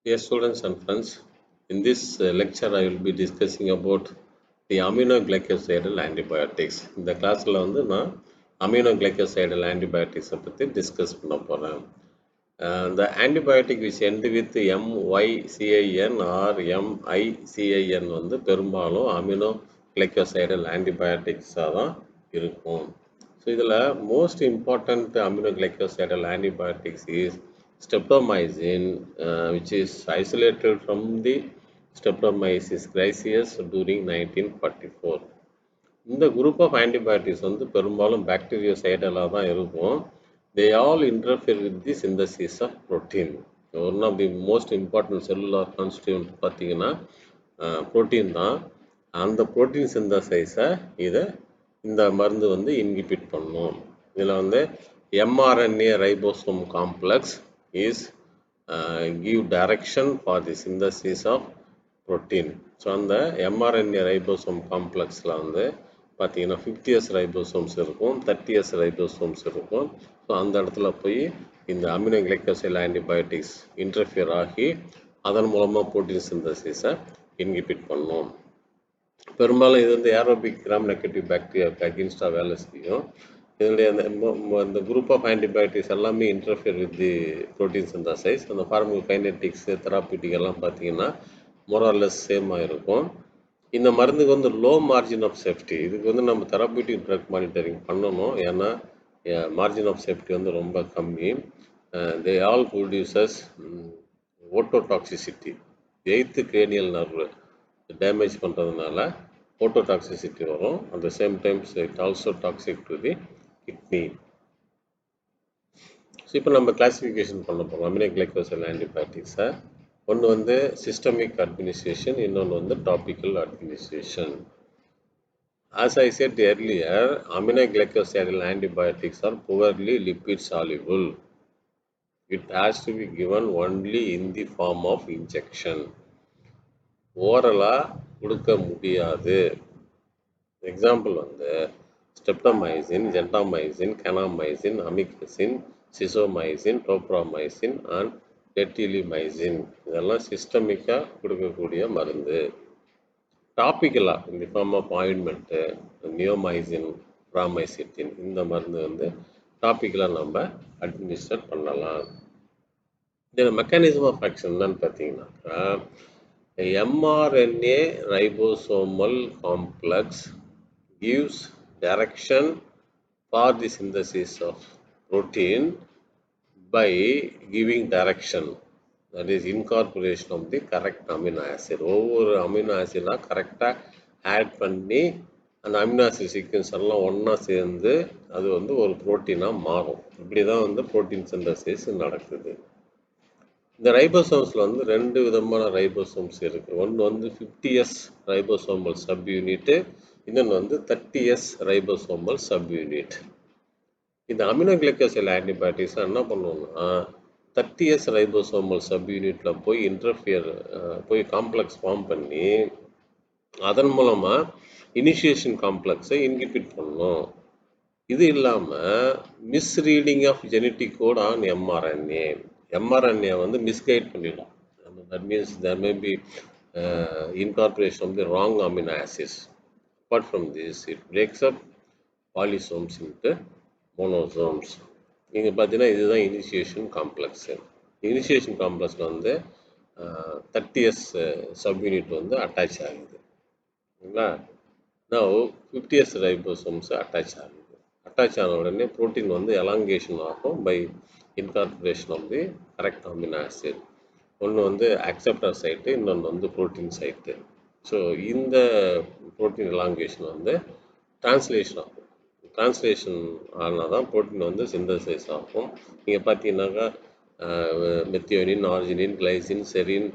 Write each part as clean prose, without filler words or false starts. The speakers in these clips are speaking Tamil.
Dear students and friends, in this lecture I will be discussing about the aminoglycosidal antibiotics. இந்த கிளாஸில் வந்து நான் aminoglycosidal antibiotics பற்றி டிஸ்கஸ் பண்ண போகிறேன். The antibiotic which end with MYCIN or MICIN வந்து பெரும்பாலும் aminoglycosidal antibiotics-ஆக தான் இருக்கும். ஸோ இதில் most important aminoglycosidal antibiotics is streptomycin, which is isolated from the Streptomyces griseus during 1944. இந்த குரூப் ஆஃப் ஆன்டிபயோட்டிக்ஸ் வந்து பெரும்பாலும் பாக்டீரியோசைடலாக தான் இருக்கும். They all interfere with the synthesis of protein. One of the most important cellular constituent பார்த்தீங்கன்னா புரோட்டீன் தான். அந்த புரோட்டீன் சிந்தசைஸை இந்த மருந்து வந்து இன்ஹிபிட் பண்ணும். இதில் வந்து mRNA ribosome complex is give direction for the synthesis of protein. So அந்த mRNA ரைபோசோம் காம்ப்ளெக்ஸில் வந்து பார்த்தீங்கன்னா 50s ரைபோசோம்ஸ் இருக்கும், 30s ரைபோசோம்ஸ் இருக்கும். ஸோ அந்த இடத்துல போய் இந்த அமினோகிளைக்கோசைல் ஆன்டிபயோட்டிக்ஸ் இன்டர்ஃபியர் ஆகி அதன் மூலமாக புரோட்டீன் சிந்தசிஸை இன்ஹிபிட் பண்ணும். பெரும்பாலும் இது வந்து ஏரோபிக் கிராம் நெகட்டிவ் பாக்டீரியாவுக்கு அகென்ஸ்டாக வேலை செய்யும். இதனுடைய அந்த குரூப் ஆஃப் ஆன்டிபயோட்டிக்ஸ் எல்லாமே interfere with the protein synthesise. அந்த ஃபார்மகோகைனெட்டிக்ஸ் தெராபியூட்டிக் எல்லாம் பார்த்தீங்கன்னா மோரார்லெஸ் சேமாக இருக்கும். இந்த மருந்துக்கு வந்து லோ மார்ஜின் ஆஃப் சேஃப்டி. இதுக்கு வந்து நம்ம தெராபியூட்டிக் ட்ரக் மானிட்டரிங் பண்ணணும். ஏன்னா மார்ஜின் ஆஃப் சேஃப்டி வந்து ரொம்ப கம்மி. They all produces ototoxicity. 8th cranial nerve damage பண்ணுறதுனால ஓட்டோடாக்சிசிட்டி வரும். At the same times it also toxic to the kidney. So இப்போ நம்ம கிளாசிஃபிகேஷன் பண்ண போகிறோம் அமினோகிளைக்கோசைல் ஆன்டிபயோட்டிக்ஸை. ஒன்று வந்து சிஸ்டமிக் அட்மினிஸ்ட்ரேஷன், இன்னொன்று வந்து topical administration. As I said earlier, aminoglycosidal antibiotics are poorly lipid soluble. It has to be given only in the form of injection. ஓரலாக கொடுக்க முடியாது. எக்ஸாம்பிள் வந்து ஸ்ட்ரெப்டமைசின், ஜென்டாமைசின், கெனாமைசின், அமிகசின், சிசோமைசின், டோப்ராமைசின் அண்ட் டெட்டிலிமைசின் இதெல்லாம் சிஸ்டமிக்காக கொடுக்கக்கூடிய மருந்து. டாபிக்கலாக இந்த ஃபார்ம் ஆஃப் ஆயின்மெண்ட்டு நியோமைசின், ப்ராமைசிட்டின் இந்த மருந்து வந்து டாபிக்கலாக நம்ம அட்மினிஸ்டர் பண்ணலாம். இதில் மெக்கானிசம் ஆஃப் ஆக்ஷன் என்னன்னு பார்த்தீங்கன்னாக்கா mRNA ribosomal complex gives direction for the synthesis of protein by giving direction, that is incorporation of the correct amino acid. ஒவ்வொரு அமினோ ஆசிடாக கரெக்டாக ஆட் பண்ணி அந்த அமினோ ஆசிட் சீக்வன்ஸ் எல்லாம் ஒன்றா சேர்ந்து அது வந்து ஒரு ப்ரோட்டீனாக மாறும். இப்படி தான் வந்து ப்ரோட்டீன் சிந்தசிஸ் நடக்குது. இந்த ரைபோசோம்ஸில் வந்து 2 விதமான ரைபோசோம்ஸ் இருக்குது. ஒன்று வந்து 50s ரைபோசோமல் சப் யூனிட்டு, இன்னொன்று வந்து 30s ரைபோசோமல் சப் யூனிட். இந்த அமினோகிளைக்கோசைல் ஆன்டிபயோட்டிக்ஸ் என்ன பண்ணுவோம்னா 30s ரைபோசோமல் சப் யூனிட்டில் போய் காம்ப்ளெக்ஸ் ஃபார்ம் பண்ணி அதன் மூலமாக இனிஷியேஷன் காம்ப்ளெக்ஸை இன்ஹிபிட் பண்ணணும். இது இல்லாமல் misreading of genetic code on mRNA. mRNA வந்து மிஸ்கைட் பண்ணிடும். That means there may be incorporation of the wrong amino acids. Apart from this, it breaks up polysomes into monosomes. இங்கே பார்த்தீங்கன்னா இதுதான் இனிஷியேஷன் காம்ப்ளெக்ஸு. இனிஷியேஷன் காம்ப்ளெக்ஸில் வந்து 30s சப்யூனிட் வந்து அட்டாச் ஆகுது. ஓகேங்களா? நான் 50s ரைபோசோம்ஸ் அட்டாச் ஆகுது. அட்டாச் ஆன உடனே ப்ரோட்டீன் வந்து எலாங்கேஷன் ஆகும் by incorporation of the correct amino acid. ஒன்று வந்து அக்செப்டர் சைட்டு, இன்னொன்று வந்து ப்ரோட்டீன் சைட்டு. ஸோ இந்த ப்ரோட்டீன் எலாங்கேஷன் வந்து டிரான்ஸ்லேஷன் ஆகும். டிரான்ஸ்லேஷன் ஆனால் தான் ப்ரோட்டீன் வந்து சிந்தசைஸ் ஆகும். நீங்கள் பார்த்தீங்கன்னாக்கா methionine, arginine, glycine, serine,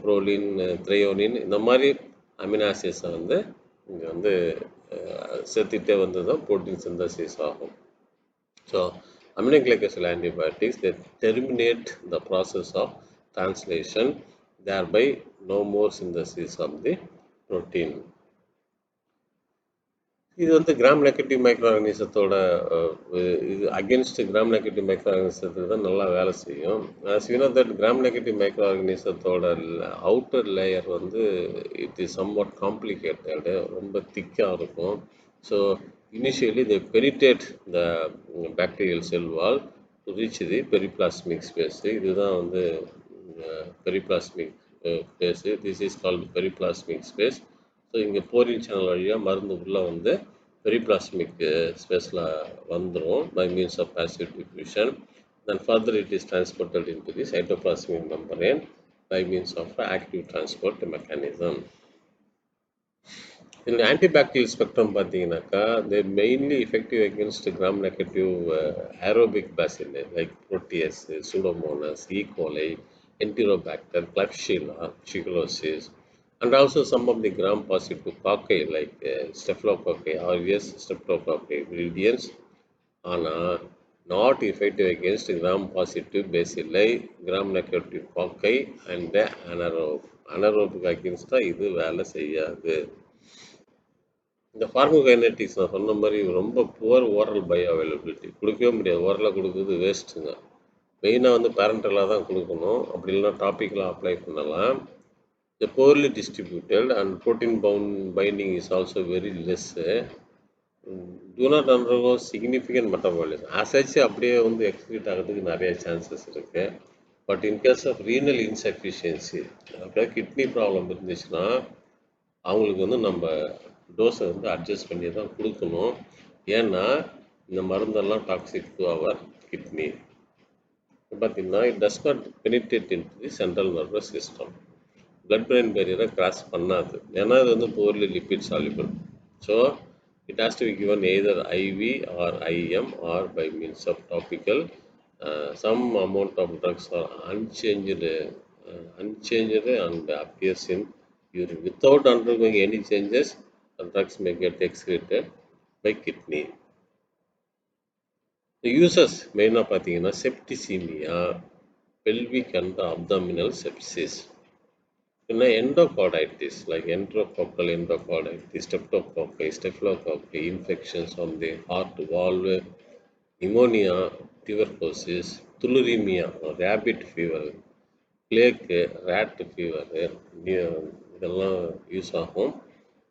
proline, threonine இந்த மாதிரி அமினோ ஆசிட்ஸை வந்து இங்கே வந்து சேர்த்துக்கிட்டே வந்து தான் ப்ரோட்டீன் சிந்தசிஸ் ஆகும். So aminoglycosidal antibiotics, they terminate the process of translation, thereby no more synthesis of the protein. இது வந்து கிராம் நெகட்டிவ் மைக்ரோ ஆர்கனிசத்தோட இது அகேன்ஸ்ட் கிராம் நெகட்டிவ் மைக்ரோ ஆர்கனிசத்துக்கு தான் நல்லா வேலை செய்யும். As you know that gram negative micro ஆர்கனிசத்தோட அவுட்டர் லேயர் வந்து இட் இஸ் சம்வாட் காம்ப்ளிகேட்டடு, ரொம்ப திக்காக இருக்கும். So initially they penetrate the bacterial cell wall to reach the periplasmic space. இதுதான் வந்து periplasmic space. This is called periplasmic space. So இங்கே போரின் சேனல் வழியாக மருந்து உள்ளே வந்து பெரிப்ளாஸ்மிக் ஸ்பேஸில் வந்துடும் by means of passive diffusion. Then further it is transported into the cytoplasmic membrane by means of active transport mechanism. இந்த ஆன்டிபாக்டீரியல் ஸ்பெக்ட்ரம் பார்த்தீங்கன்னாக்கா they mainly effective against gram negative aerobic bacilli like Proteus, Pseudomonas, E coli, Enterobacter, Klebsiella, சிகுலோசிஸ், and also some of the gram positive cocci like staphylococcus aureus, streptococcus viridans, ஆனால் not effective against gram positive bacilli, gram negative cocci and anaerobic. anaerobic against இது வேலை செய்யாது. இந்த ஃபார்மோகைனetics நான் சொன்ன மாதிரி ரொம்ப புவர் ஓரல் பயோ அவைலபிலிட்டி, கொடுக்கவே முடியாது. ஓரலாக கொடுக்குறது வேஸ்ட்டுங்க. மெயினாக வந்து பேரண்டலாக தான் கொடுக்கணும். அப்படி இல்லைனா டாப்பிக்கெலாம் அப்ளை பண்ணலாம். The poorly distributed and protein binding is also very less. Do not undergo significant metabolism. As such அப்படியே வந்து எக்ஸ்கிரீட் ஆகிறதுக்கு நிறைய சான்சஸ் இருக்குது. But in case of renal insufficiency, அப்படியே கிட்னி ப்ராப்ளம் இருந்துச்சுன்னா அவங்களுக்கு வந்து நம்ம டோஸை வந்து அட்ஜஸ்ட் பண்ணி தான் கொடுக்கணும். ஏன்னா இந்த மருந்தெல்லாம் டாக்ஸிக் டு அவர் கிட்னி. பார்த்தீங்கன்னா it does not penetrate in the central nervous system. Blood brain பேரியரை கிராஸ் பண்ணாது. ஏன்னா இது வந்து poorly lipid soluble. So it has to be given either IV or IM or by means of topical. Some amount of drugs are unchanged and appears in urine. Without undergoing any changes, the drugs may get excreted by kidney. The uses மெயினாக பார்த்தீங்கன்னா septicaemia, pelvic and abdominal sepsis, endocarditis like enterococcal endocarditis, streptococcus, staphylococcus, infections on the heart valve, pneumonia, tuberculosis, tularemia, rabbit fever, plague, rat fever, இதெல்லாம் யூஸ் ஆகும்.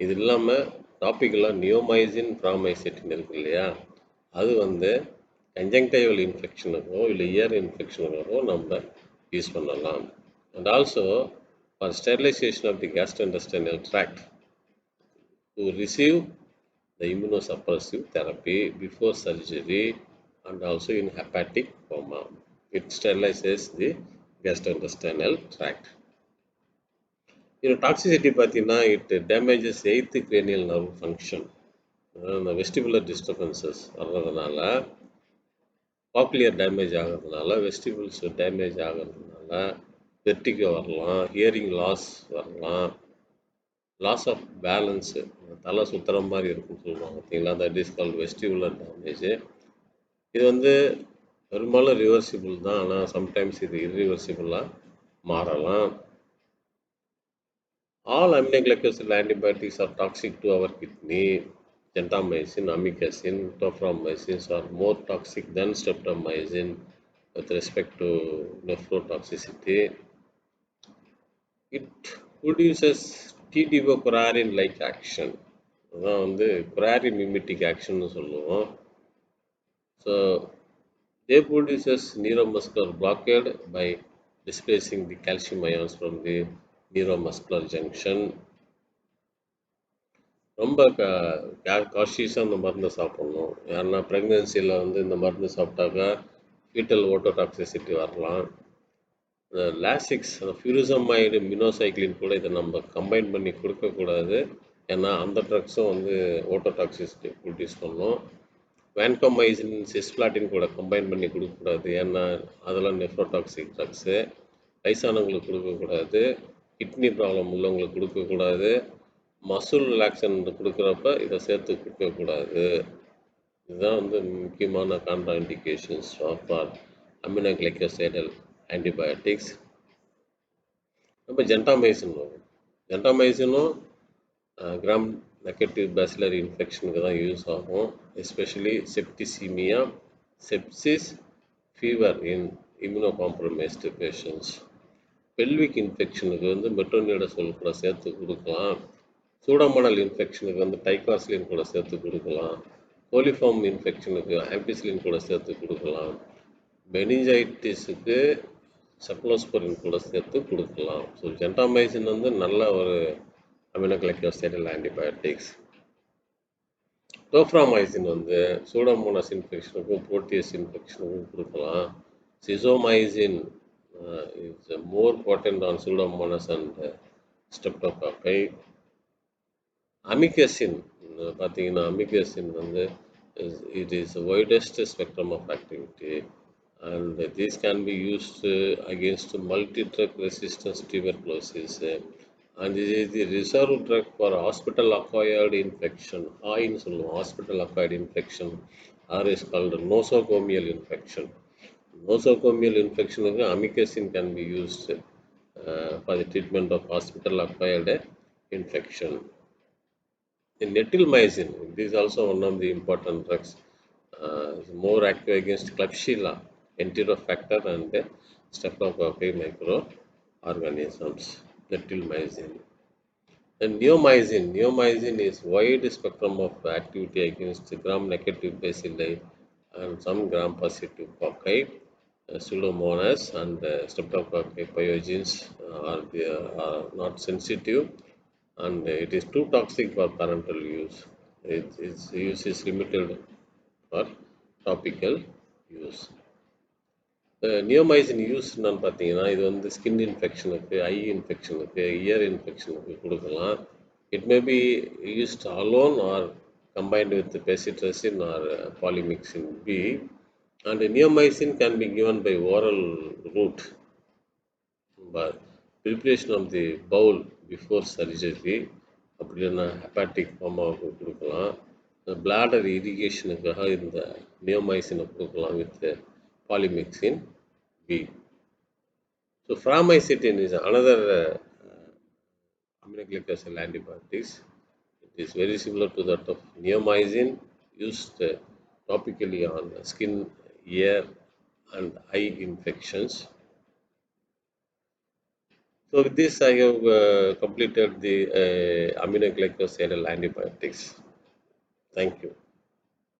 இது இல்லாமல் டாப்பிக்கெல்லாம் நியோமைசின், ஃப்ராமைசிட்டின் இருக்கு இல்லையா, அது வந்து கன்ஜங்டைவல் இன்ஃபெக்ஷனுக்கோ இல்லை இயர் இன்ஃபெக்ஷனுக்கோ நம்ம யூஸ் பண்ணலாம். And also for sterilization of the gastrointestinal tract to receive the immunosuppressive therapy before surgery and also in hepatic coma. It sterilizes the gastrointestinal tract. Toxicity பார்த்தீங்கன்னா it damages 8th cranial nerve function. அந்த vestibular disturbances வர்றதுனால, காக்லியர் டேமேஜ் ஆகிறதுனால, வெஸ்டிபிள்ஸ் டேமேஜ் ஆகிறதுனால வெர்டிகோ வரலாம், ஹியரிங் லாஸ் வரலாம், லாஸ் ஆஃப் பேலன்ஸு, தலை சுற்றுற மாதிரி இருக்குன்னு சொல்லுவாங்க பார்த்தீங்களா, that is called vestibular damage. இது வந்து பெரும்பாலும் ரிவர்சிபிள் தான், ஆனால் சம்டைம்ஸ் இது இர்ரிவர்சிபிளாக மாறலாம். All aminoglycoside antibiotics are toxic to our kidney. Gentamicin, amikacin, toframycin are more toxic than streptomycin with respect to nephrotoxicity. It produces T-deocorarin-like action. அதான் வந்து குராரி மிமிட்டிக் ஆக்ஷன் சொல்லுவோம். So they produces neuromuscular blockade by displacing the calcium ions from the neuromuscular junction. ரொம்ப காஷியஸாக இந்த மருந்து சாப்பிட்ணும். யாருன்னா ப்ரெக்னென்சியில் வந்து இந்த மருந்து சாப்பிட்டாக்கா ஃபீட்டல் ஓட்டோடாக்சிசிட்டி வரலாம். லாசிக்ஸ், ஃபியூரிசமைடு, மினோசைக்ளின் கூட இதை நம்ம கம்பைன் பண்ணி கொடுக்கக்கூடாது. ஏன்னா அந்த ட்ரக்ஸும் வந்து ஓட்டோடாக்சிசிட்டி ப்ரொடியூஸ் பண்ணும். வேன்கோமைசின், சிஸ்பிளாட்டின் கூட கம்பைன் பண்ணி கொடுக்கக்கூடாது. ஏன்னா அதெல்லாம் நெஃப்ரோடாக்சிக் ட்ரக்ஸு. வயசானவங்களுக்கு கொடுக்கக்கூடாது. கிட்னி ப்ராப்ளம் உள்ளவங்களுக்கு கொடுக்கக்கூடாது. மசில் ரிலாக்ஸன் கொடுக்குறப்ப இதை சேர்த்து கொடுக்கக்கூடாது. இதுதான் வந்து முக்கியமான கான்ட்ரா இண்டிகேஷன்ஸ் ஃபார் அமினோகிளைகோசைடல் ஆன்டிபயோட்டிக்ஸ். நம்ம ஜென்டாமைசின் வரும். ஜென்டாமைசினும் கிராம் நெகட்டிவ் பேசிலரி இன்ஃபெக்ஷனுக்கு தான் யூஸ் ஆகும். எஸ்பெஷலி செப்டிசிமியா, செப்சிஸ், ஃபீவர் இன் இம்யூனோ காம்ப்ரமைஸ்டு பேஷண்ட்ஸ். பெல்விக் இன்ஃபெக்ஷனுக்கு வந்து மெட்ரோனிடசோல் கூட சேர்த்து கொடுக்கலாம். சூடோமோனல் இன்ஃபெக்ஷனுக்கு வந்து டைகாஸ்லின் கூட சேர்த்து கொடுக்கலாம். கோலிஃபார்ம் இன்ஃபெக்ஷனுக்கு ஆம்பிசிலின் கூட சேர்த்து கொடுக்கலாம். மெனிஞ்சைட்டிஸுக்கு செப்லோஸ்போரின் கூட சேர்த்து கொடுக்கலாம். ஸோ ஜென்டாமைசின் வந்து நல்ல ஒரு அமினோகிளைகோசைடல் ஆன்டிபயோட்டிக்ஸ். டோஃப்ராமைசின் வந்து சூடோமோனாஸ் இன்ஃபெக்ஷனுக்கும் புரோட்டியஸ் இன்ஃபெக்ஷனுக்கும் கொடுக்கலாம். Sisomicin is more potent on Pseudomonas and streptococci. Amikacin பார்த்தீங்கன்னா அமிகசின் வந்து it is the widest spectrum of activity, and this can be used against multi-drug resistant tuberculosis, and this is the reserve drug for hospital acquired infection. HAIன்னு சொல்லுவோம், hospital acquired infection, or is called nosocomial infection. Nosocomial infection amikacin can be used for the treatment of hospital acquired infection. In netilmycin, this is also one of the important drugs, more active against Klebsiella, enterofactor, and Streptococcus microorganisms. Netilmycin. And neomycin is wide spectrum of activity against gram-negative bacilli and some gram-positive cocci, Pseudomonas and Streptococcus pyogenes are not sensitive, and it is too toxic for parenteral use. Its use is limited for topical use. Neomycin use என்னன்னு பார்த்தீங்கன்னா, இது வந்து ஸ்கின் இன்ஃபெக்ஷனுக்கு, ஐ இன்ஃபெக்ஷனுக்கு, இயர் இன்ஃபெக்ஷனுக்கு கொடுக்கலாம். It may be used alone or combined with pacitresin or polymyxin B, and neomycin can be given by oral route, but preparation of the bowl before surgery, அப்படி இல்லைன்னா ஹெப்பாட்டிக் ஃபார்மாவுக்கு கொடுக்கலாம். பிளாடர் இரிகேஷனுக்காக இந்த நியோமைசினை கொடுக்கலாம் with பாலிமிக்சின் B. So pharmaceutin is another aminoglycoside antibiotics. It is very similar to that of neomycin, used topically on skin, ear, and eye infections. So with this, I have completed the aminoglycosidal antibiotics. Thank you.